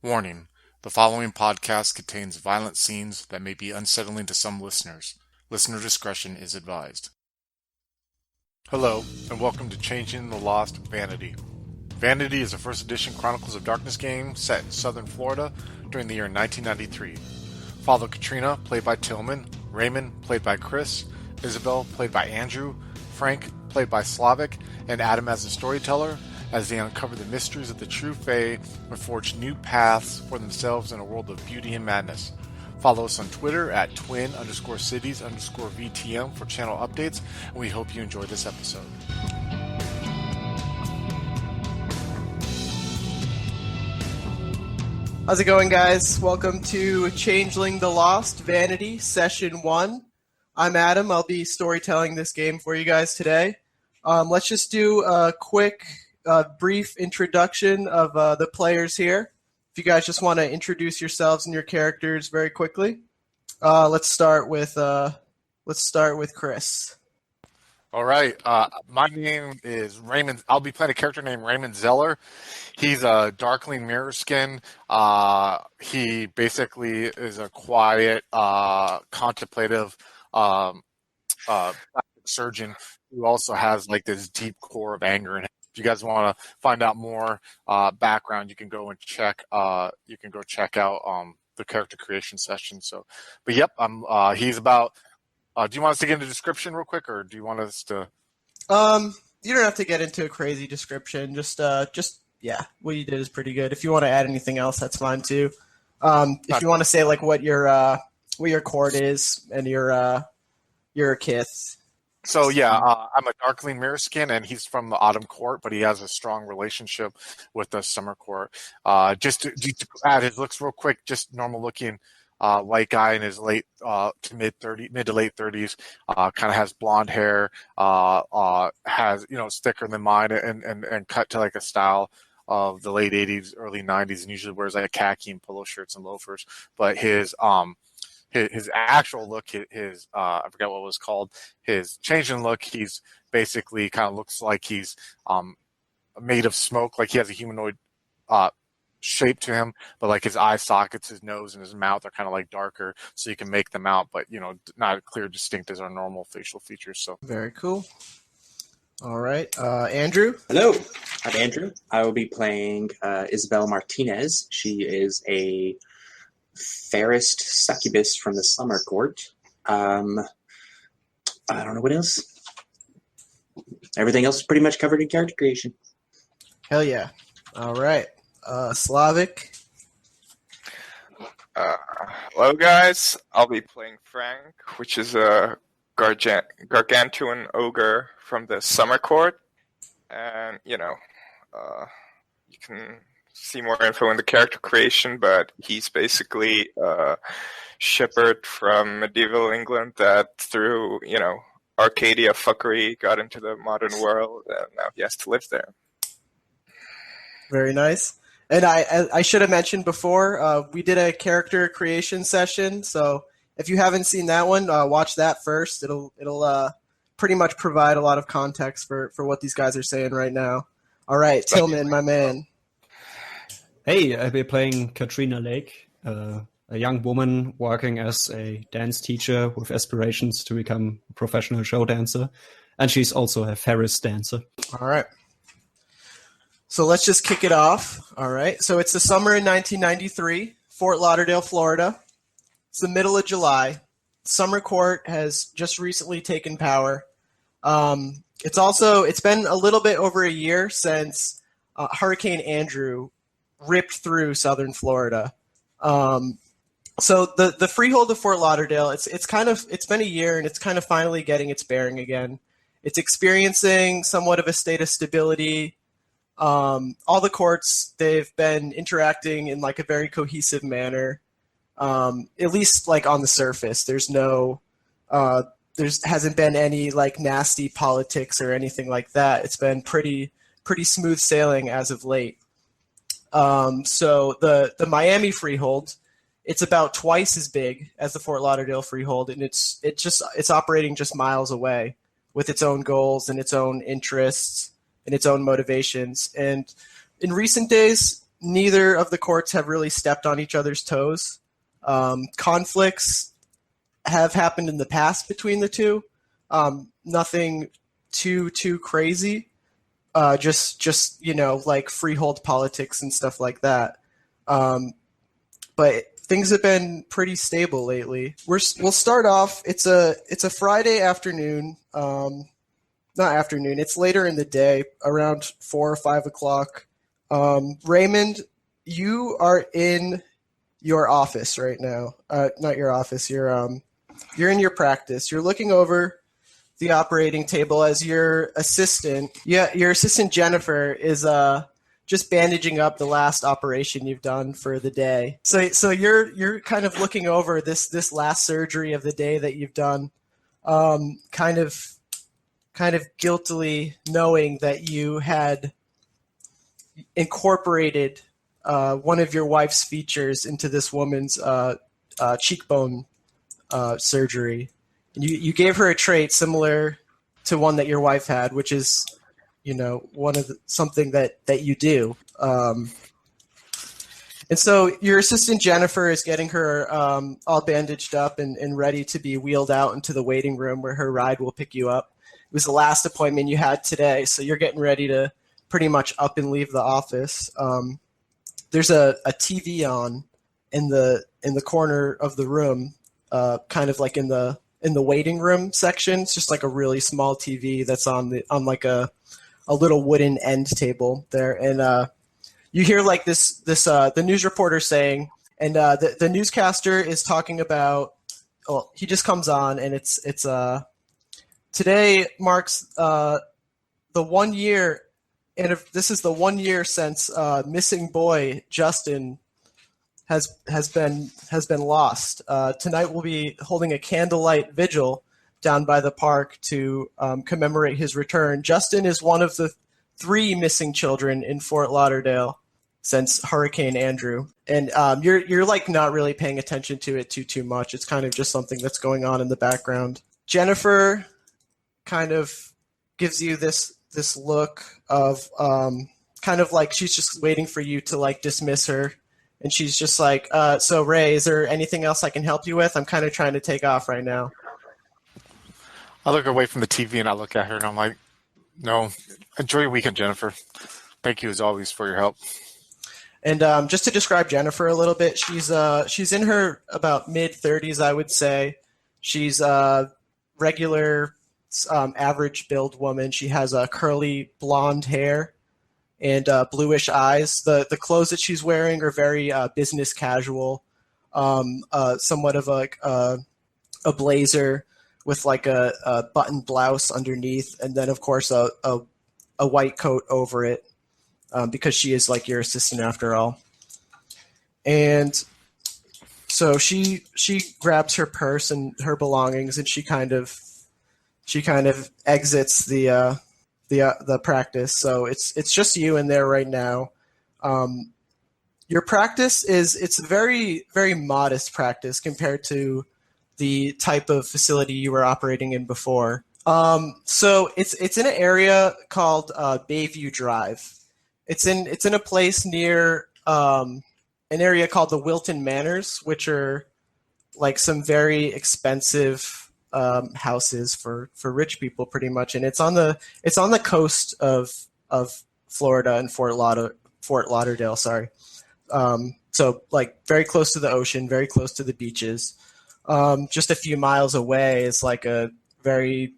Warning: the following podcast contains violent scenes that may be unsettling to some listeners. Listener discretion is advised. Hello, and welcome to Changing the Lost Vanity. Vanity is a first edition Chronicles of Darkness game set in southern Florida during the year 1993. Follow Katrina, played by Tillman, Raymond, played by Chris, Isabel, played by Andrew, Frank, played by Slavic, and Adam as the storyteller, as they uncover the mysteries of the true Fae and forge new paths for themselves in a world of beauty and madness. Follow us on Twitter at twin_cities_VTM for channel updates, and we hope you enjoy this episode. How's it going, guys? Welcome to Changeling the Lost Vanity Session 1. I'm Adam. I'll be storytelling this game for you guys today. Let's just do a quick, brief introduction of the players here. If you guys just want to introduce yourselves and your characters very quickly. Let's start with Chris. All right. My name is Raymond. I'll be playing a character named Raymond Zeller. He's a darkling mirror skin. He basically is a quiet, contemplative surgeon who also has like this deep core of anger in him. If you guys want to find out more background, you can go and check. You can go check out the character creation session. So, but yep, he's about. Do you want us to get into the description real quick, or do you want us to? You don't have to get into a crazy description. Just yeah, what you did is pretty good. If you want to add anything else, that's fine too. If you want to say like what your court is and your kith. So yeah, I'm a darkling mirror skin, and he's from the Autumn Court, but he has a strong relationship with the Summer Court. Just to add his looks real quick, just normal looking. White guy in his mid to late 30s, kind of has blonde hair, has thicker than mine, and cut to like a style of the late 80s, early 90s, and usually wears like khaki and polo shirts and loafers. But his actual look, his I forgot what it was called, his changing look, he's basically kind of looks like he's made of smoke, like he has a humanoid shape to him, but like his eye sockets, his nose, and his mouth are kind of like darker, so you can make them out, but not clear, distinct as our normal facial features. So very cool. All right, Andrew. Hello, I'm Andrew. I will be playing Isabel Martinez. She is a fairest succubus from the Summer Court. I don't know what else. Everything else is pretty much covered in character creation. Hell yeah! All right. Slavic. Hello, guys. I'll be playing Frank, which is a gargantuan ogre from the Summer Court. And, you can see more info in the character creation, but he's basically a shepherd from medieval England that through, Arcadia fuckery got into the modern world, and now he has to live there. Very nice. And I should have mentioned before, we did a character creation session, so if you haven't seen that one, watch that first. It'll pretty much provide a lot of context for what these guys are saying right now. All right, Tillman, my man. Hey, I'll be playing Katrina Lake, a young woman working as a dance teacher with aspirations to become a professional show dancer, and she's also a Ferris dancer. All right. So let's just kick it off. All right. So it's the summer in 1993, Fort Lauderdale, Florida. It's the middle of July. Summer Court has just recently taken power. It's been a little bit over a year since Hurricane Andrew ripped through southern Florida. So the freehold of Fort Lauderdale, it's been a year, and it's kind of finally getting its bearing again. It's experiencing somewhat of a state of stability. All the courts, they've been interacting in like a very cohesive manner. At least like on the surface, hasn't been any like nasty politics or anything like that. It's been pretty smooth sailing as of late. So the Miami freehold, it's about twice as big as the Fort Lauderdale freehold, and it's operating just miles away with its own goals and its own interests and its own motivations. And in recent days, neither of the courts have really stepped on each other's toes. Conflicts have happened in the past between the two. Nothing too crazy. Just like freehold politics and stuff like that. But things have been pretty stable lately. We'll start off. It's a Friday afternoon. Not afternoon. It's later in the day, around 4 or 5 o'clock. Raymond, you are in your office right now. Not your office. You're in your practice. You're looking over the operating table as your assistant. Yeah, your assistant Jennifer is just bandaging up the last operation you've done for the day. So you're kind of looking over this last surgery of the day that you've done, kind of guiltily knowing that you had incorporated one of your wife's features into this woman's cheekbone surgery. And you gave her a trait similar to one that your wife had, which is, one of something that you do. And so your assistant Jennifer is getting her all bandaged up and ready to be wheeled out into the waiting room where her ride will pick you up. It was the last appointment you had today, so you're getting ready to pretty much up and leave the office. There's a TV on in the corner of the room, kind of like in the waiting room section. It's just like a really small TV that's on like a little wooden end table there, and you hear like the news reporter saying, and the newscaster is talking about. Well, he just comes on, and it's today marks the 1 year, and if this is the 1 year since missing boy Justin has been lost. Tonight we'll be holding a candlelight vigil down by the park to commemorate his return. Justin is one of the 3 missing children in Fort Lauderdale since Hurricane Andrew, and you're like not really paying attention to it too much. It's kind of just something that's going on in the background. Jennifer kind of gives you this look of kind of like she's just waiting for you to like dismiss her. And she's just like, so Ray, is there anything else I can help you with? I'm kind of trying to take off right now. I look away from the TV and I look at her and I'm like, no, enjoy your weekend, Jennifer. Thank you as always for your help. And just to describe Jennifer a little bit, she's in her about mid-30s, I would say. She's a regular, average build woman. She has curly blonde hair and bluish eyes. The clothes that she's wearing are very business casual, somewhat of a blazer with like a button blouse underneath, and then of course a white coat over it, because she is like your assistant after all. And so she grabs her purse and her belongings, and she kind of exits the practice. So it's just you in there right now. Your practice it's a very, very modest practice compared to the type of facility you were operating in before. So it's in an area called Bayview Drive. It's in a place near an area called the Wilton Manors, which are like some very expensive houses for rich people, pretty much, and it's on the coast of Florida and Fort Lauderdale. Sorry, so like very close to the ocean, very close to the beaches. Just a few miles away is like a very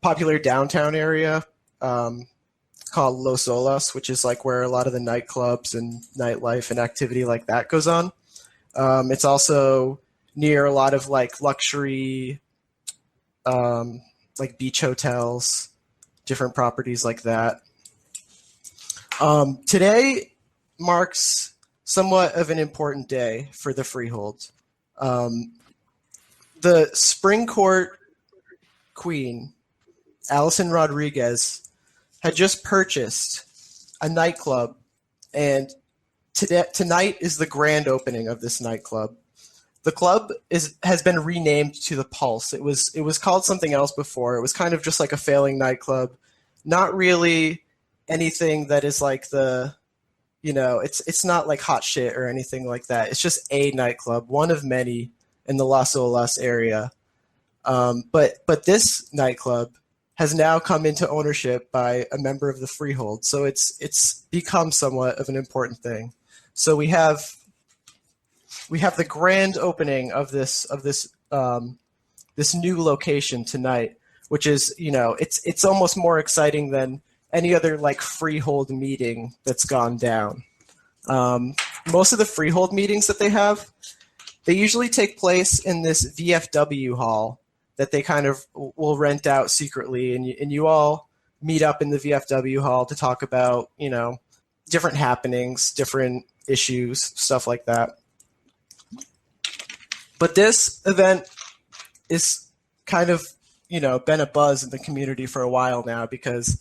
popular downtown area called Las Olas, which is like where a lot of the nightclubs and nightlife and activity like that goes on. It's also near a lot of like luxury, like beach hotels, different properties like that. Today marks somewhat of an important day for the freehold. The Spring Court Queen, Allison Rodriguez, had just purchased a nightclub, and tonight is the grand opening of this nightclub. The club has been renamed to the Pulse. It was called something else before. It was kind of just like a failing nightclub, not really anything that is like the it's not like hot shit or anything like that. It's just a nightclub, one of many in the Las Olas area. But this nightclub has now come into ownership by a member of the freehold, so it's become somewhat of an important thing. So we have the grand opening of this this new location tonight, which is it's almost more exciting than any other like freehold meeting that's gone down. Most of the freehold meetings that they usually take place in this VFW hall that they kind of will rent out secretly, and you all meet up in the VFW hall to talk about, different happenings, different issues, stuff like that. But this event is kind of, been a buzz in the community for a while now because,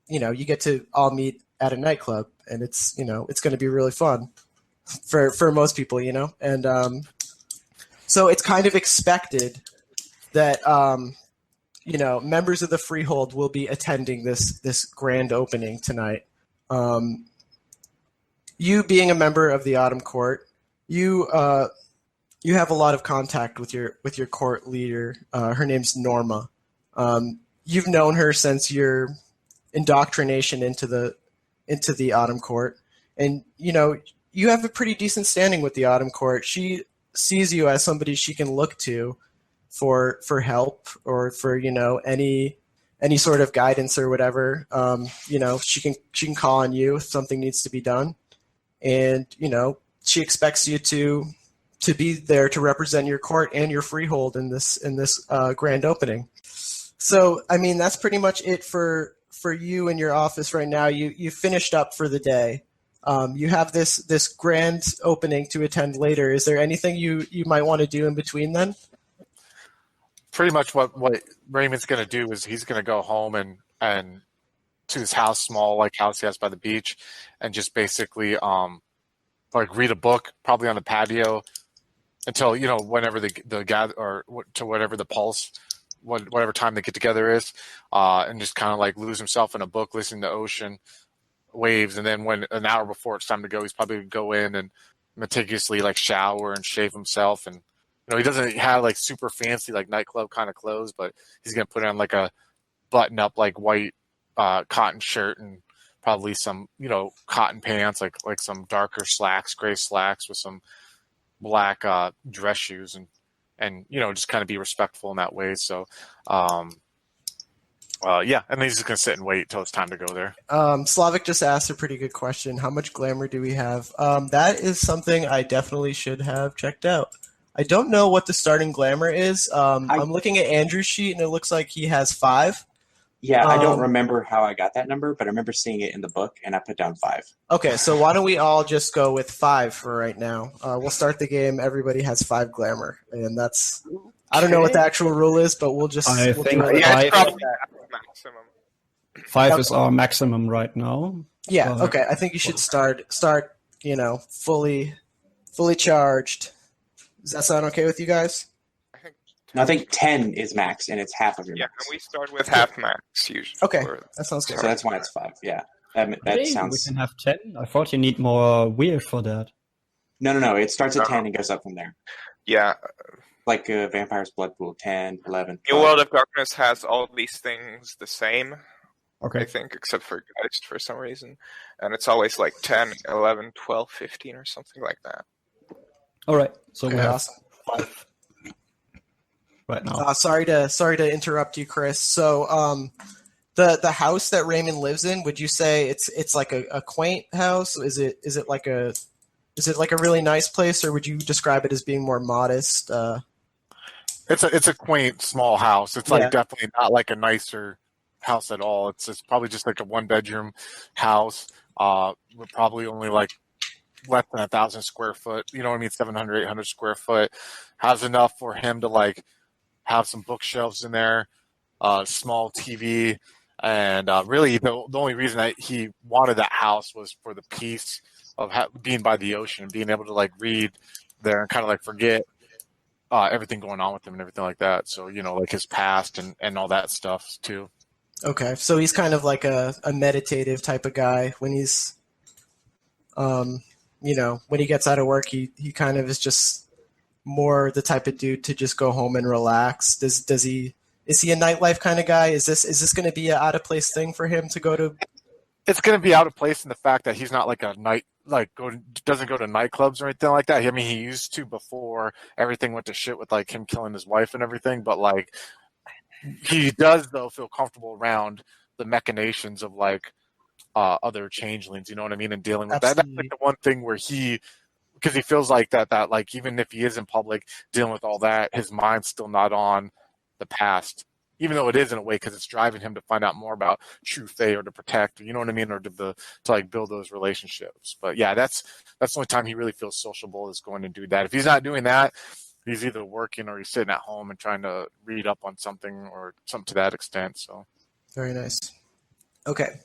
you get to all meet at a nightclub, and it's going to be really fun for most people, and so it's kind of expected that members of the freehold will be attending this grand opening tonight. You being a member of the Autumn Court, you have a lot of contact with your court leader. Her name's Norma. You've known her since your indoctrination into the Autumn Court, and you have a pretty decent standing with the Autumn Court. She sees you as somebody she can look to for help or for any sort of guidance or whatever. She can call on you if something needs to be done, and she expects you to be there to represent your court and your freehold in this grand opening. So I mean that's pretty much it for you in your office right now. You finished up for the day. You have this grand opening to attend later. Is there anything you might want to do in between then? Pretty much what Raymond's going to do is he's going to go home and to his house, small like house he has by the beach, and just basically like read a book probably on the patio until whenever the gather or to whatever the pulse, whatever time they get together is, and just kind of like lose himself in a book, listening to ocean waves, and then when an hour before it's time to go, he's probably going to go in and meticulously like shower and shave himself, and he doesn't have like super fancy like nightclub kind of clothes, but he's going to put on like a button up like white cotton shirt and probably some cotton pants, like some darker slacks, gray slacks with some black dress shoes, and just kind of be respectful in that way. So yeah, and then he's just gonna sit and wait till it's time to go there. Slavic just asked a pretty good question. How much glamour do we have? That is something I definitely should have checked out. I don't know what the starting glamour is. I'm looking at Andrew's sheet, and it looks like he has 5. Yeah, I don't remember how I got that number, but I remember seeing it in the book, and I put down 5. Okay, so why don't we all just go with 5 for right now? We'll start the game. Everybody has 5 glamour, and that's I don't know what the actual rule is, but we'll just. I we'll think do it. Yeah, Five. it's probably maximum. 5 is our maximum right now. Yeah. Okay. I think you should start. Fully charged. Does that sound okay with you guys? I think 10 is max, and it's half of your Yeah, max. and we start with half max usually. Okay, that sounds good. So that's why it's 5. Yeah, that Hey, sounds. we can have 10. I thought you need more weir for that. No. It starts at 10 and goes up from there. Yeah, Like Vampire's Blood Pool, 10, 11. New 12. World of Darkness has all these things the same, I Okay. think, except for Geist for some reason. And it's always like 10, 11, 12, 15 or something like that. All right. So Okay, we have awesome. 5 right now. Sorry to interrupt you, Chris. So, the house that Raymond lives in, would you say it's like a quaint house? Is it like a really nice place, or would you describe it as being more modest? It's a quaint small house. It's like Yeah. definitely not like a nicer house at all. It's probably just like a 1-bedroom house. With probably only like less than 1,000 square foot. You know what I mean? 700, 800 square foot. Has enough for him to like have some bookshelves in there, small TV, and really the only reason that he wanted that house was for the peace of being by the ocean, being able to like read there and kind of like forget everything going on with him and everything like that. So like his past and all that stuff too. Okay, so he's kind of like a meditative type of guy when he's. When he gets out of work, he kind of is just more the type of dude to just go home and relax. Is he a nightlife kind of guy? Is this going to be an out of place thing for him to go to? It's going to be out of place in the fact that he's not like doesn't go to nightclubs or anything like that. I mean, he used to before everything went to shit with like him killing his wife and everything, but like he does though feel comfortable around the machinations of like other changelings, you know what I mean, and dealing with that. That's like the one thing where because he feels like that like even if he is in public dealing with all that, his mind's still not on the past, even though it is in a way because it's driving him to find out more about true fae or to protect, you know what I mean, or to like build those relationships. But yeah, that's the only time he really feels sociable is going to do that. If he's not doing that, he's either working or he's sitting at home and trying to read up on something or something to that extent. So very nice. Okay.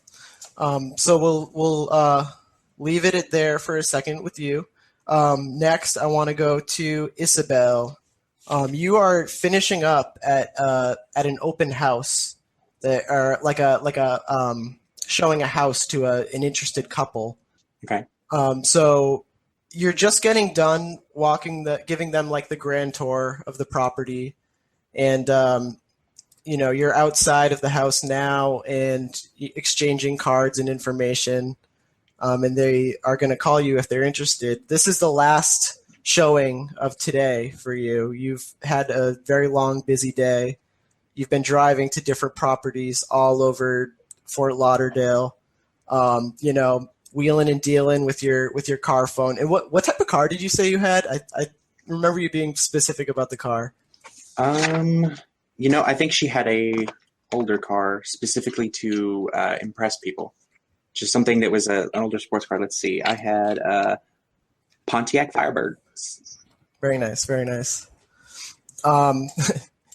So we'll leave it at there for a second with you. Next, I want to go to Isabel. You are finishing up at an open house that are like a showing a house to an interested couple. Okay. So you're just getting done giving them like the grand tour of the property, and you're outside of the house now and exchanging cards and information, and they are going to call you if they're interested. This is the last showing of today for you. You've had a very long, busy day. You've been driving to different properties all over Fort Lauderdale, wheeling and dealing with your car phone. And what type of car did you say you had? I remember you being specific about the car. I think she had a older car specifically to impress people. Just something that was an older sports car. Let's see. I had a Pontiac Firebird. Very nice, very nice.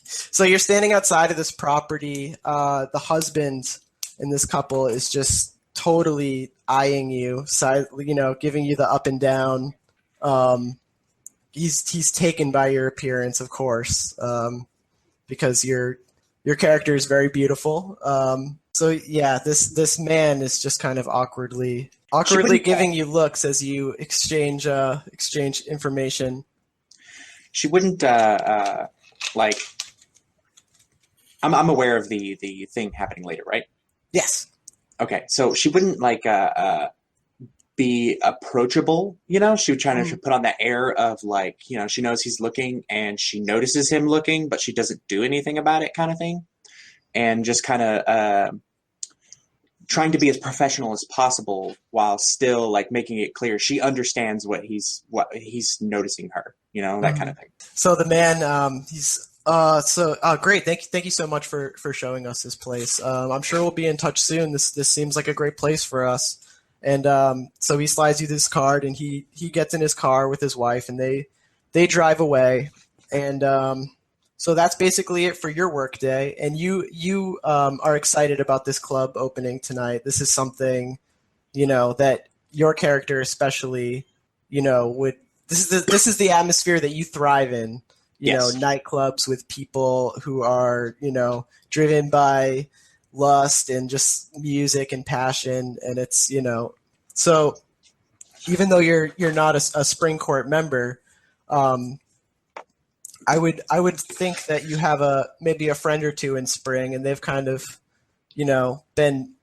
So you're standing outside of this property. The husband in this couple is just totally eyeing you, giving you the up and down. He's taken by your appearance, of course, because your character is very beautiful. So yeah, this man is just kind of awkwardly giving you looks as you exchange information. She wouldn't like. I'm aware of the thing happening later, right? Yes. Okay, so she wouldn't like be approachable. She would try to put on that air of like, she knows he's looking and she notices him looking, but she doesn't do anything about it, kind of thing, and just kind of trying to be as professional as possible while still like making it clear she understands what he's noticing her, that kind of thing. So the man, he's great. Thank you so much for showing us this place. I'm sure we'll be in touch soon. This seems like a great place for us. And so he slides you this card, and he gets in his car with his wife, and they drive away. And so that's basically it for your work day. And you are excited about this club opening tonight. This is something, that your character especially, would. This is the atmosphere that you thrive in. Yes. Nightclubs with people who are, driven by lust and just music and passion. And it's, so even though you're not a Spring Court member, I would think that you have maybe a friend or two in Spring, and they've kind of, been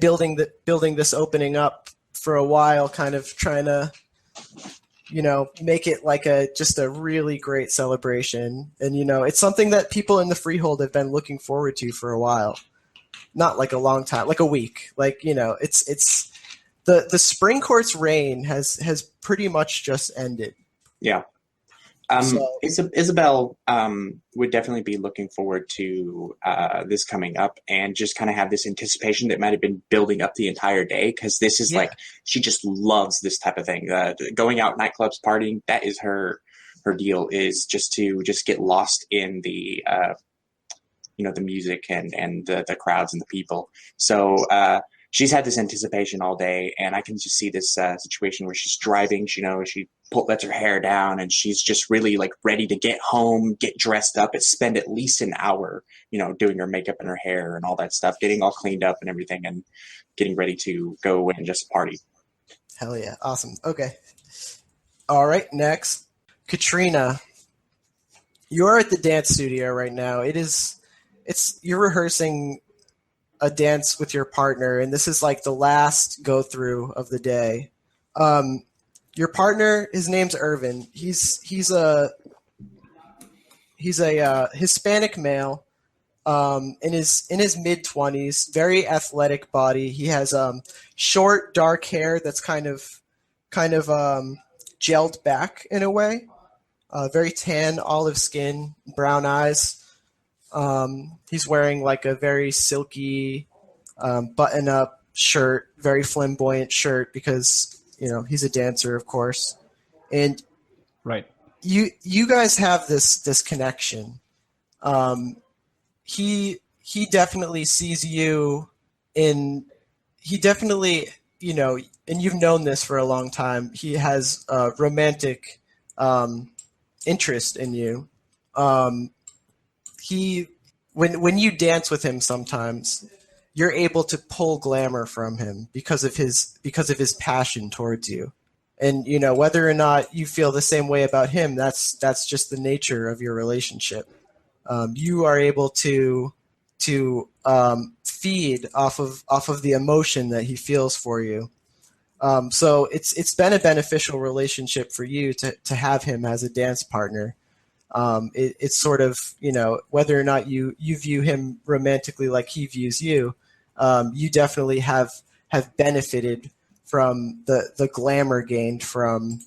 building this opening up for a while, kind of trying to, make it like just a really great celebration. And, it's something that people in the freehold have been looking forward to for a while. Not like a long time, like a week. Like, it's the Spring Court's reign has pretty much just ended. Yeah. Isabel would definitely be looking forward to this coming up and just kind of have this anticipation that might have been building up the entire day, because this is like, she just loves this type of thing. Going out nightclubs, partying, that is her deal, is just to get lost in the the music and the crowds and the people. So she's had this anticipation all day, and I can just see this situation where she's driving. She lets her hair down, and she's just really like ready to get home, get dressed up, and spend at least an hour, doing her makeup and her hair and all that stuff, getting all cleaned up and everything, and getting ready to go and just party. Hell yeah. Awesome. Okay. All right. Next, Katrina. You're at the dance studio right now. You're rehearsing a dance with your partner, and this is like the last go through of the day. Your partner, his name's Irvin. He's a Hispanic male, in his mid-20s, very athletic body. He has short, dark hair that's kind of gelled back in a way. Very tan, olive skin, brown eyes. He's wearing like a very silky button-up shirt, very flamboyant shirt because he's a dancer, of course. And Right. you guys have this connection. He definitely sees you in. He definitely and you've known this for a long time. He has a romantic interest in you. When you dance with him, sometimes you're able to pull glamour from him because of his passion towards you. And whether or not you feel the same way about him, that's just the nature of your relationship. You are able to feed off of the emotion that he feels for you. So it's been a beneficial relationship for you to have him as a dance partner. It's sort of whether or not you view him romantically like he views you, you definitely have benefited from the glamour gained from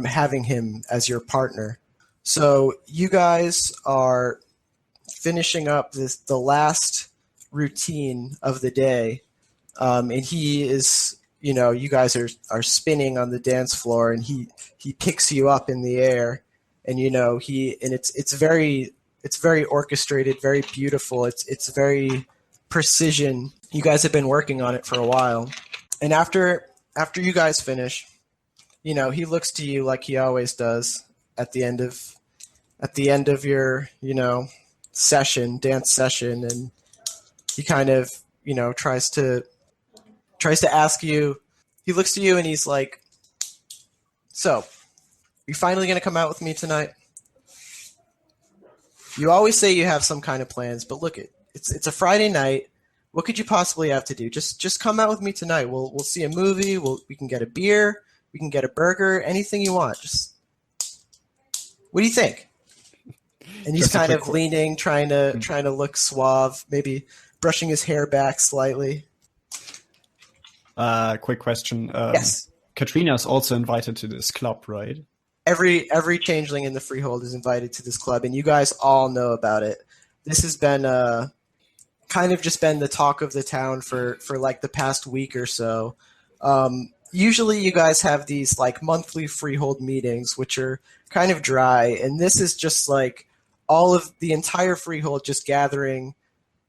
having him as your partner. So you guys are finishing up the last routine of the day, and he is you guys are spinning on the dance floor, and he picks you up in the air, and it's very orchestrated, very beautiful. It's very precision. You guys have been working on it for a while. And after you guys finish, he looks to you like he always does at the end of your dance session, and he kind of tries to ask you. He looks to you and he's like, "So, are you finally going to come out with me tonight? You always say you have some kind of plans, but look, it's a Friday night. What could you possibly have to do? Just come out with me tonight. We'll see a movie. We can get a beer. We can get a burger. Anything you want. Just what do you think?" And he's kind of leaning, trying to look suave, maybe brushing his hair back slightly. Quick question. Yes. Katrina is also invited to this club, right? Every changeling in the freehold is invited to this club, and you guys all know about it. This has been kind of just been the talk of the town for like the past week or so. Usually you guys have these like monthly freehold meetings, which are kind of dry, and this is just like all of the entire freehold just gathering,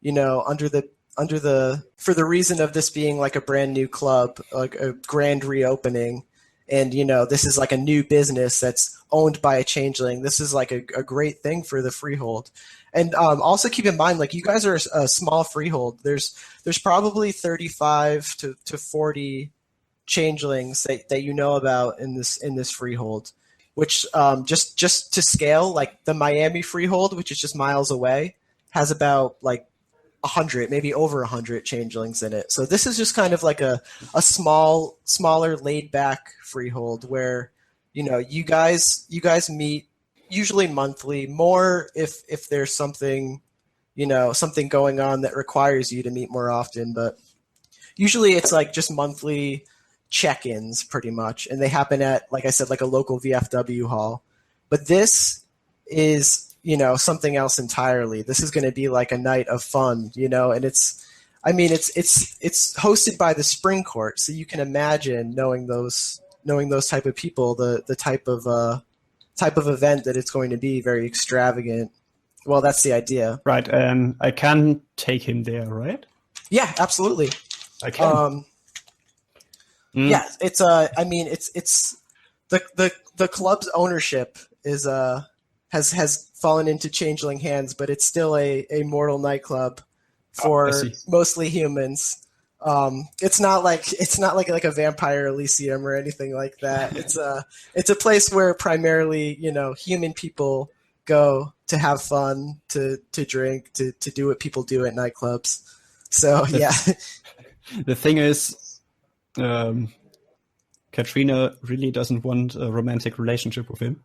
under the for the reason of this being like a brand new club, like a grand reopening. And, this is like a new business that's owned by a changeling. This is like a great thing for the freehold. And also keep in mind, like, you guys are a small freehold. There's probably 35 to 40 changelings that you know about in this freehold, which just to scale, like the Miami freehold, which is just miles away, has about like 100, maybe over 100 changelings in it. So this is just kind of like a smaller, laid back freehold where you guys meet usually monthly, more if there's something something going on that requires you to meet more often, but usually it's like just monthly check-ins pretty much, and they happen at, like I said, like a local VFW hall. But this is something else entirely. This is going to be like a night of fun, and it's hosted by the Spring Court, so you can imagine knowing those type of people, the type of event that it's going to be, very extravagant. Well, that's the idea. Right. I can take him there, right? Yeah, absolutely. I can. Yeah, it's it's the club's ownership is has fallen into changeling hands, but it's still a mortal nightclub for mostly humans. It's not like a Vampire Elysium or anything like that. It's a place where primarily, human people go to have fun, to drink, to do what people do at nightclubs. So yeah. The thing is, Katrina really doesn't want a romantic relationship with him.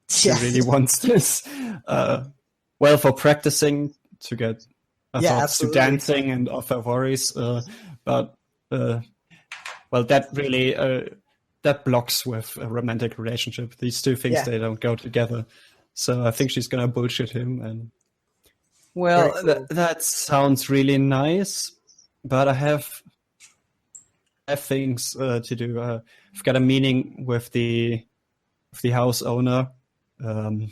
She really wants this, for practicing to get thoughts to dancing and off her worries. But that really that blocks with a romantic relationship. These two things, they don't go together. So I think she's gonna bullshit him. And cool. That sounds really nice, but I have things to do. I've got a meeting with the house owner and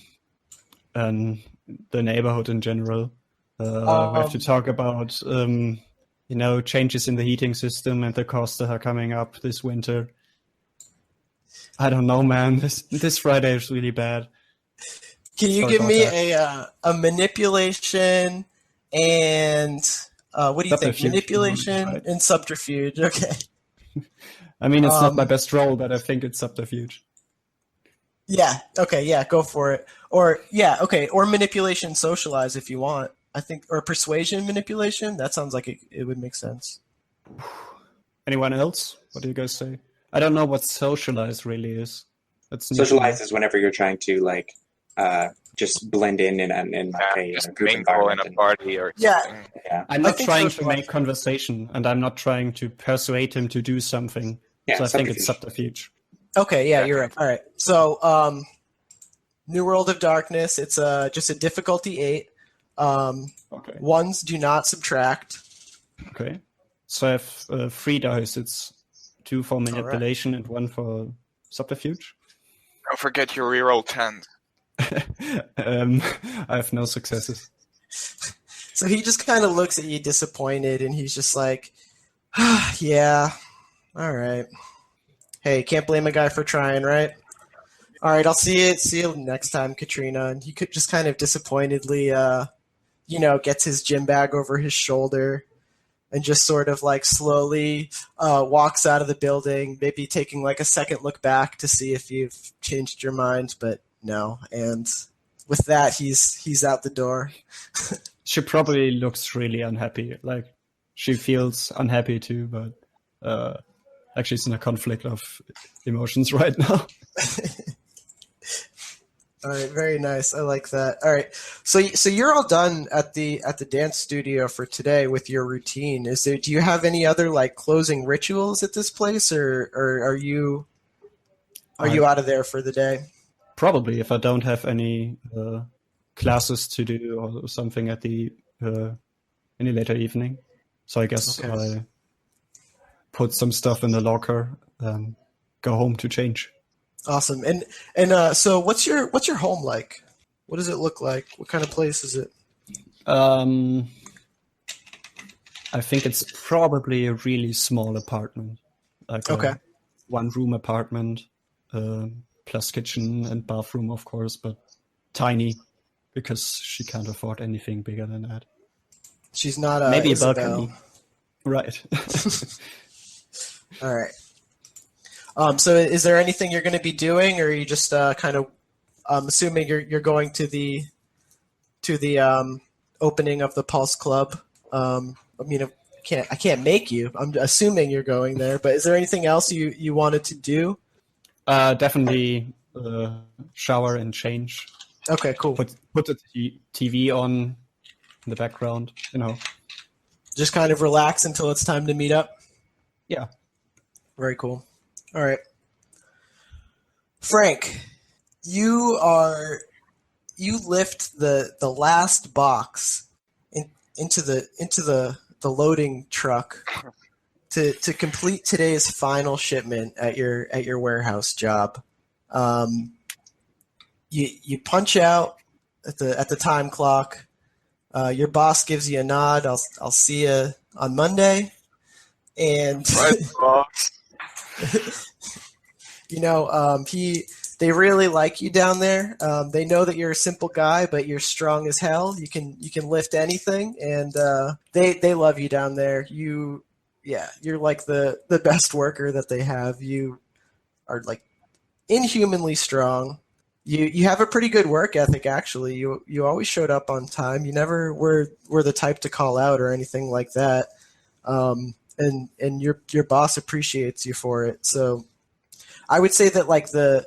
the neighborhood in general. We have to talk about changes in the heating system and the costs that are coming up this winter. I don't know, man. This Friday is really bad. Can you give me a manipulation and what do you think? Manipulation and subterfuge. Okay. I mean, it's not my best role, but I think it's subterfuge. Yeah. Okay. Yeah. Go for it. Or manipulation, socialize if you want. I think, or persuasion, manipulation. That sounds like it would make sense. Anyone else? What do you guys say? I don't know what socialize really is. Socialize is whenever you're trying to just blend in a group environment. In a party or something. Yeah. I'm not trying to make conversation, and I'm not trying to persuade him to do something. Yeah, so I think it's subterfuge. Okay, yeah, you're right. All right. So, New World of Darkness, it's just a difficulty 8. Okay. Ones do not subtract. Okay. So I have 3 dice. It's 2 for manipulation and 1 for subterfuge. Don't forget your reroll 10. I have no successes. So he just kind of looks at you disappointed, and he's just like, yeah, all right. Hey, can't blame a guy for trying, right? All right, I'll see you next time, Katrina. And he could just kind of disappointedly, gets his gym bag over his shoulder and just sort of slowly walks out of the building, maybe taking a second look back to see if you've changed your mind, but no. And with that, he's out the door. She probably looks really unhappy. She feels unhappy too, but she's in a conflict of emotions right now. All right, very nice. I like that. All right, so you're all done at the dance studio for today with your routine. Do you have any other closing rituals at this place, or are you out of there for the day? Probably, if I don't have any classes to do or something at the any later evening. So I guess I put some stuff in the locker, go home to change. Awesome. And so what's your home like? What does it look like? What kind of place is it? I think it's probably a really small apartment. A 1-room apartment, plus kitchen and bathroom, of course, but tiny because she can't afford anything bigger than that. She's not maybe Isabel. A balcony. Right. All right. So is there anything you're going to be doing, or are you just kind of assuming you're going to the opening of the Pulse Club? I can't make you. I'm assuming you're going there, but is there anything else you wanted to do? Definitely shower and change. Okay, cool. Put the TV on in the background, Just kind of relax until it's time to meet up? Yeah. Very cool. All right. Frank, you lift the last box into the loading truck to complete today's final shipment at your warehouse job. You punch out at the time clock. Your boss gives you a nod. I'll see you on Monday. And they really like you down there. They know that you're a simple guy, but you're strong as hell. You can lift anything, and they love you down there. You you're like the best worker that they have. You are like inhumanly strong. You have a pretty good work ethic, actually. You always showed up on time. You never were the type to call out or anything like that. And your boss appreciates you for it. So I would say that like the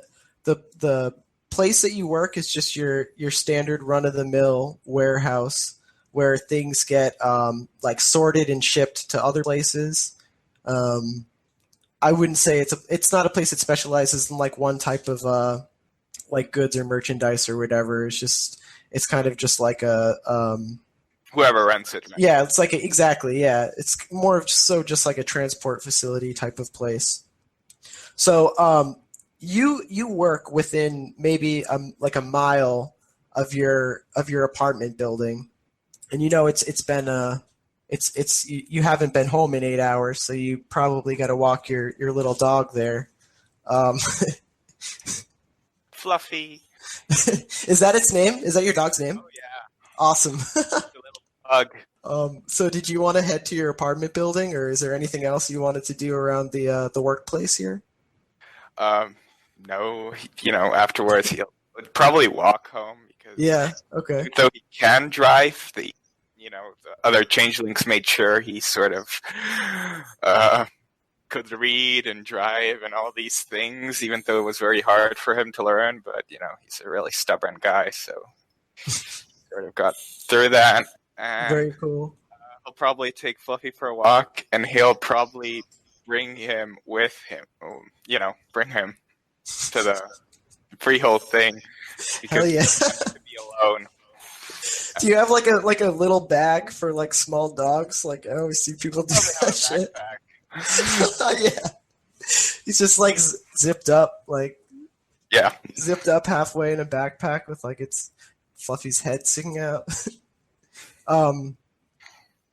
place that you work is just your standard run of the mill warehouse where things get like sorted and shipped to other places. I wouldn't say it's not a place that specializes in like one type of like goods or merchandise or whatever. It's kind of just like a Whoever rents it. Man. yeah, it's like exactly, yeah. It's more of just like a transport facility type of place. So you work within maybe like a mile of your apartment building, and you haven't been home in 8 hours, so you probably got to walk your little dog there. Fluffy. Is that its name? Is that your dog's name? Oh yeah. Awesome. The little bug. So did you want to head to your apartment building, or is there anything else you wanted to do around the workplace here? No, afterwards he'll probably walk home because Yeah. Okay. though he can drive, the other changelings made sure he sort of could read and drive and all these things, even though it was very hard for him to learn. But he's a really stubborn guy, so sort of got through that. And Very cool. he'll probably take Fluffy for a walk, and he'll probably bring him with him. Bring him to the freehold thing because Hell yeah. he wants to be alone. Do you have like a little bag for like small dogs? Like I always see people do Probably that have a shit. backpack. Yeah. He's just like zipped up, like Yeah. zipped up halfway in a backpack with like its Fluffy's head sticking out.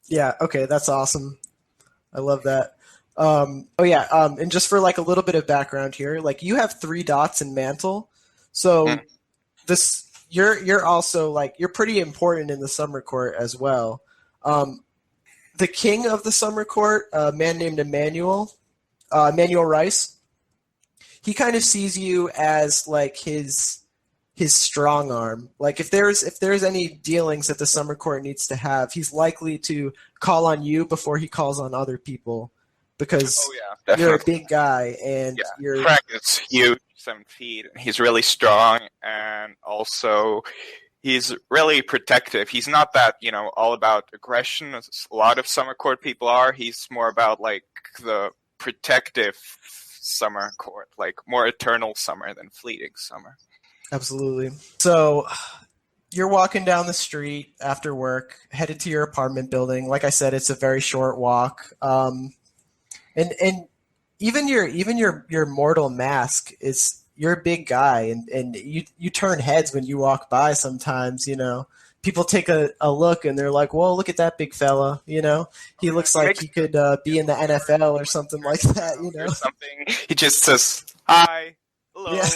Yeah, okay, that's awesome. I love that. And just for like a little bit of background here, like you have 3 dots in mantle. So this you're also like you're pretty important in the summer court as well. The king of the summer court, a man named Emmanuel Rice, he kind of sees you as like his strong arm. Like if there's any dealings that the summer court needs to have, he's likely to call on you before he calls on other people because you're a big guy and you're Frank is huge, 7 feet. He's really strong, and also he's really protective. He's not that all about aggression as a lot of summer court people are. He's more about like the protective summer court, like more eternal summer than fleeting summer. Absolutely. So you're walking down the street after work, headed to your apartment building. Like I said, it's a very short walk. And even your mortal mask is you're a big guy and you turn heads when you walk by sometimes, People take a look and they're like, "Whoa, look at that big fella!" He looks like he could be in the NFL or something like that. Or something. He just says, "Hi, hello." Yeah.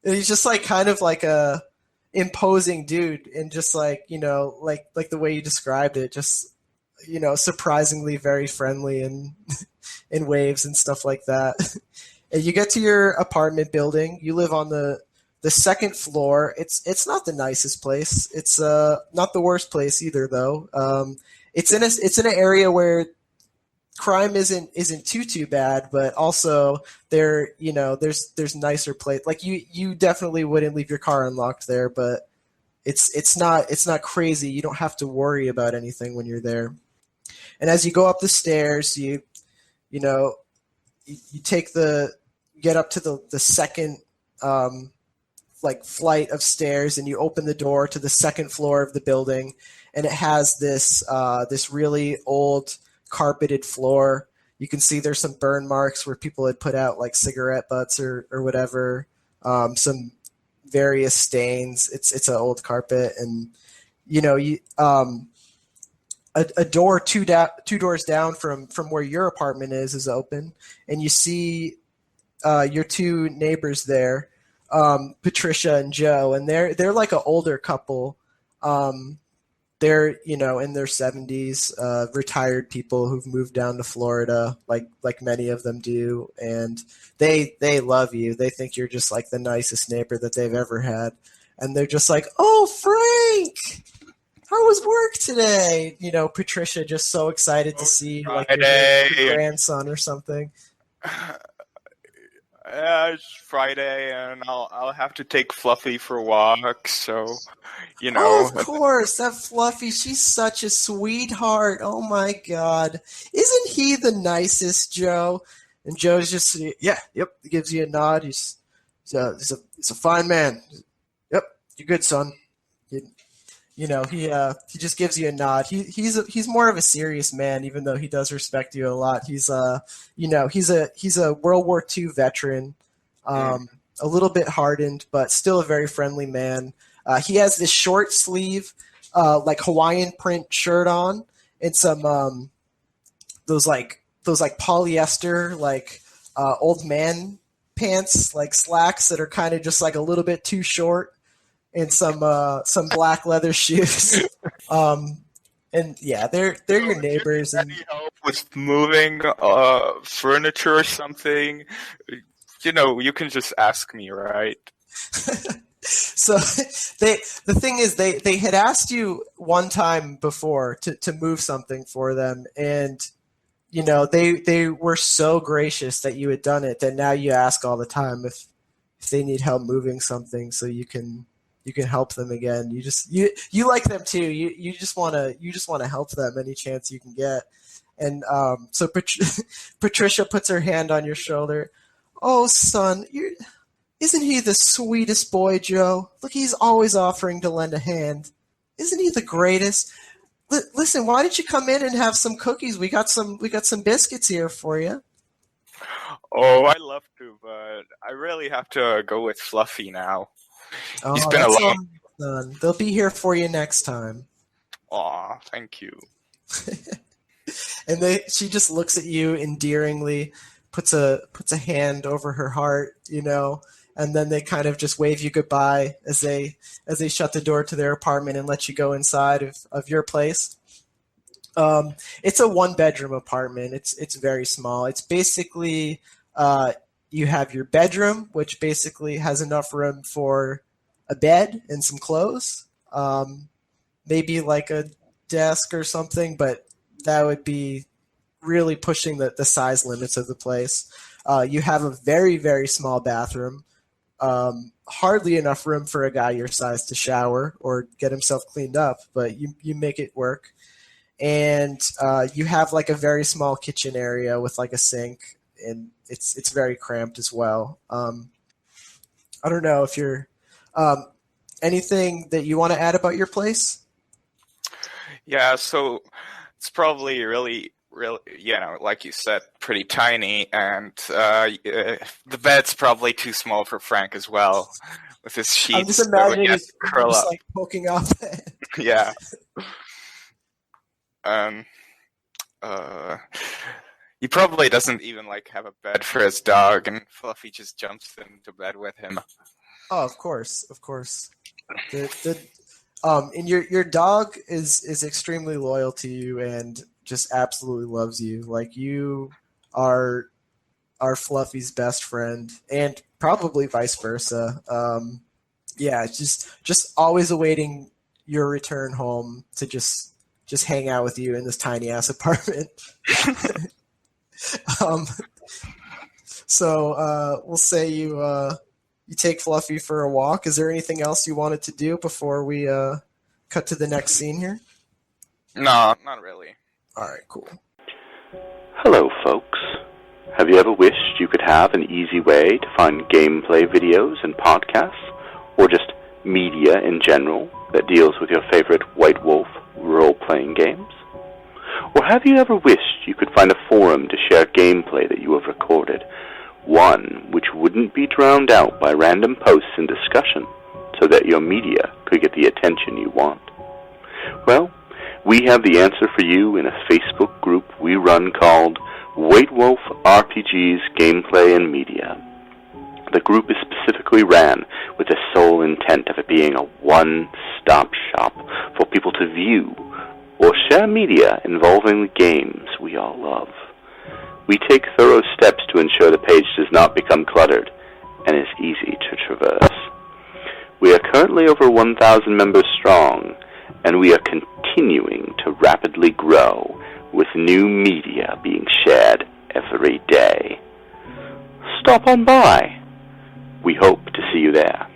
He's just like kind of like a imposing dude, and just like like the way you described it, just surprisingly very friendly and in waves and stuff like that. And you get to your apartment building. You live on the second floor. It's not the nicest place. It's not the worst place either, though. It's in an area where crime isn't too bad, but also there's nicer place. Like you definitely wouldn't leave your car unlocked there, but it's not crazy. You don't have to worry about anything when you're there. And as you go up the stairs, you get up to the second like flight of stairs, and you open the door to the second floor of the building, and it has this really old carpeted floor. You can see there's some burn marks where people had put out like cigarette butts or whatever. Some various stains. It's an old carpet, and a door two doors down from where your apartment is open, and you see your 2 neighbors there, Patricia and Joe, and they're like an older couple. they're in their 70s, retired people who've moved down to Florida, like many of them do, and they love you. They think you're just like the nicest neighbor that they've ever had, and they're just like, "Oh, Frank, how was work today?" Patricia just so excited to see you, like your grandson or something. It's Friday, and I'll have to take Fluffy for a walk. So, Oh, of course, that Fluffy. She's such a sweetheart. Oh my God, isn't he the nicest, Joe? And Joe's just yep, gives you a nod. He's a fine man. Yep, you're good, son. He just gives you a nod. He's more of a serious man, even though he does respect you a lot. He's he's a World War II veteran, a little bit hardened, but still a very friendly man. He has this short sleeve, like Hawaiian print shirt on, and some those polyester old man pants, like slacks that are kind of just like a little bit too short. And some black leather shoes, and yeah, they're your neighbors. Any help with moving furniture or something? You can just ask me, right? So the thing is, they had asked you one time before to move something for them, and they were so gracious that you had done it that now you ask all the time if they need help moving something, so you can help them again. You like them too. You just want to help them any chance you can get. And so Patricia puts her hand on your shoulder. Oh, son, isn't he the sweetest boy, Joe? Look, he's always offering to lend a hand. Isn't he the greatest? Listen, why don't you come in and have some cookies? We got some biscuits here for you. Oh, I'd love to, but I really have to go with Fluffy now. Oh, He's been a long. Son. They'll be here for you next time. Aw, thank you. And she just looks at you endearingly, puts a hand over her heart, and then they kind of just wave you goodbye as they shut the door to their apartment and let you go inside of your place. It's a 1-bedroom apartment. It's very small. It's basically you have your bedroom, which basically has enough room for a bed and some clothes, maybe like a desk or something, but that would be really pushing the size limits of the place. You have a very, very small bathroom, hardly enough room for a guy your size to shower or get himself cleaned up, but you make it work. And you have like a very small kitchen area with like a sink, and it's very cramped as well. I don't know if you're anything that you want to add about your place? Yeah, so it's probably really, like you said, pretty tiny, and the bed's probably too small for Frank as well, with his sheets. I'm just imagining it's curl just up. like poking off. Yeah. He probably doesn't even have a bed for his dog, and Fluffy just jumps into bed with him. Oh, of course. And your dog is extremely loyal to you and just absolutely loves you. Like, you are Fluffy's best friend, and probably vice versa. Yeah, just always awaiting your return home to just hang out with you in this tiny ass apartment. So we'll say you take Fluffy for a walk. Is there anything else you wanted to do before we cut to the next scene here? No, not really. All right, cool. Hello, folks. Have you ever wished you could have an easy way to find gameplay videos and podcasts, or just media in general that deals with your favorite White Wolf role-playing games? Or have you ever wished you could find a forum to share gameplay that you have recorded, one which wouldn't be drowned out by random posts and discussion, so that your media could get the attention you want? Well, we have the answer for you in a Facebook group we run called White Wolf RPGs Gameplay and Media. The group is specifically ran with the sole intent of it being a one-stop one-stop shop for people to view or share media involving the games we all love. We take thorough steps to ensure the page does not become cluttered and is easy to traverse. We are currently over 1,000 members strong, and we are continuing to rapidly grow with new media being shared every day. Stop on by. We hope to see you there.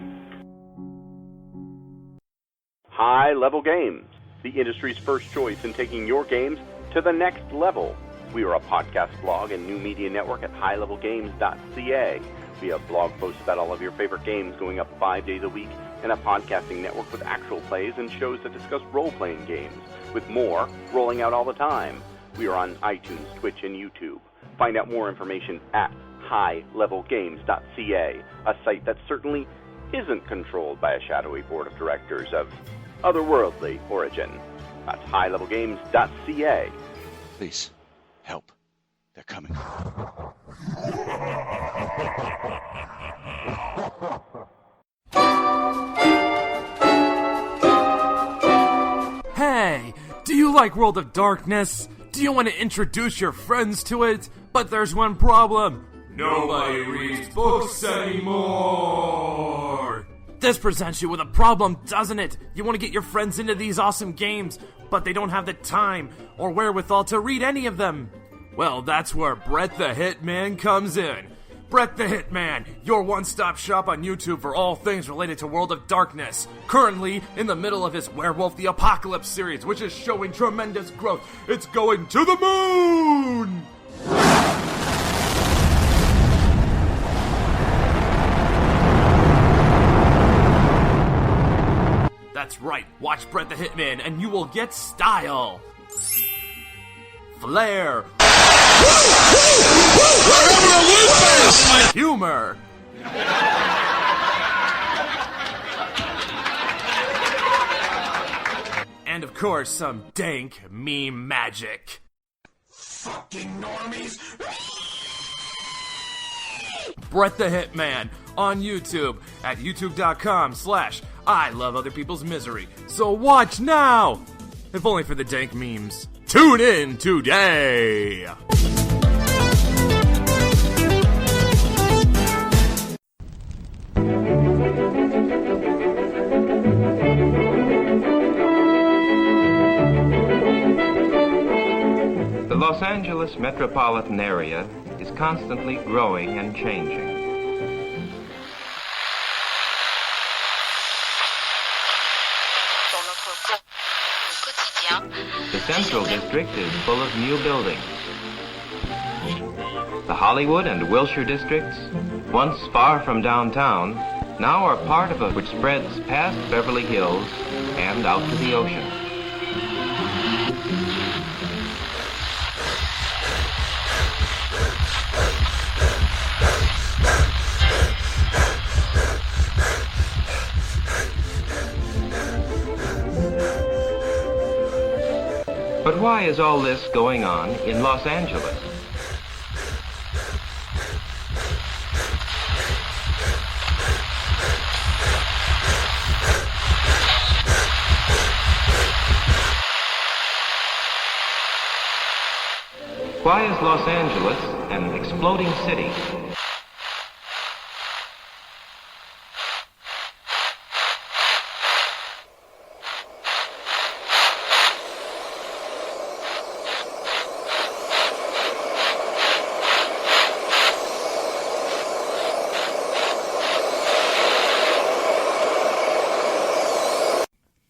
High Level Games, the industry's first choice in taking your games to the next level. We are a podcast blog and new media network at highlevelgames.ca. We have blog posts about all of your favorite games going up 5 days a week, and a podcasting network with actual plays and shows that discuss role-playing games, with more rolling out all the time. We are on iTunes, Twitch, and YouTube. Find out more information at highlevelgames.ca, a site that certainly isn't controlled by a shadowy board of directors of otherworldly origin. That's highlevelgames.ca. Please, help. They're coming. Hey, do you like World of Darkness? Do you want to introduce your friends to it? But there's one problem. Nobody reads books anymore. This presents you with a problem, doesn't it? You want to get your friends into these awesome games, but they don't have the time or wherewithal to read any of them. Well, that's where Brett the Hitman comes in. Brett the Hitman, your one-stop shop on YouTube for all things related to World of Darkness. Currently in the middle of his Werewolf the Apocalypse series, which is showing tremendous growth. It's going to the moon! That's right, watch Brett the Hitman and you will get style, flair, humor, and of course some dank meme magic. Fucking normies! Brett the Hitman on YouTube at youtube.com/I love other people's misery. So watch now! If only for the dank memes. Tune in today! The Los Angeles metropolitan area is constantly growing and changing. The Central District is full of new buildings. The Hollywood and Wilshire districts, once far from downtown, now are part of which spreads past Beverly Hills and out to the ocean. But why is all this going on in Los Angeles? Why is Los Angeles an exploding city?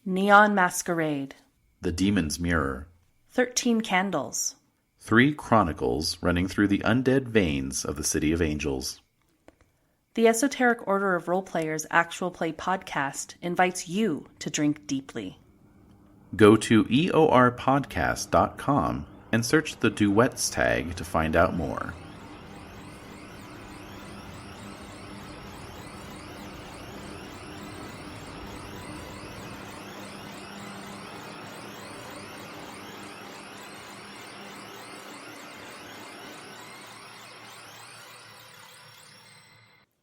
Neon Masquerade. The Demon's Mirror. 13 Candles. 3 Chronicles running through the undead veins of the City of Angels. The Esoteric Order of Roleplayers Actual Play Podcast invites you to drink deeply. Go to eorpodcast.com and search the Duets tag to find out more.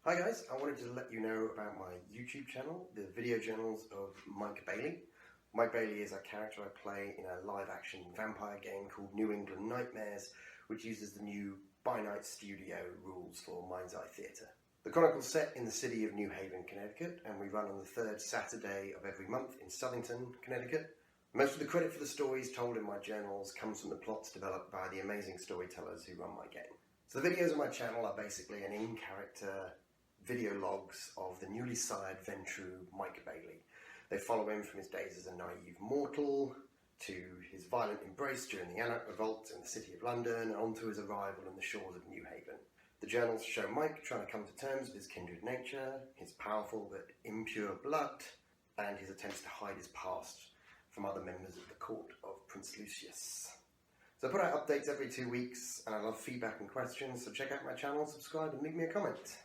Hi guys, I wanted to let you know about my YouTube channel, the video journals of Mike Bailey. Mike Bailey is a character I play in a live-action vampire game called New England Nightmares, which uses the new By Night Studio rules for Mind's Eye Theatre. The Chronicle's set in the city of New Haven, Connecticut, and we run on the third Saturday of every month in Southington, Connecticut. Most of the credit for the stories told in my journals comes from the plots developed by the amazing storytellers who run my game. So the videos on my channel are basically an in-character video logs of the newly sired Ventru Mike Bailey. They follow him from his days as a naive mortal to his violent embrace during the Anarch Revolt in the city of London and on to his arrival on the shores of New Haven. The journals show Mike trying to come to terms with his kindred nature, his powerful but impure blood, and his attempts to hide his past from other members of the court of Prince Lucius. So I put out updates every 2 weeks, and I love feedback and questions, so check out my channel, subscribe, and leave me a comment.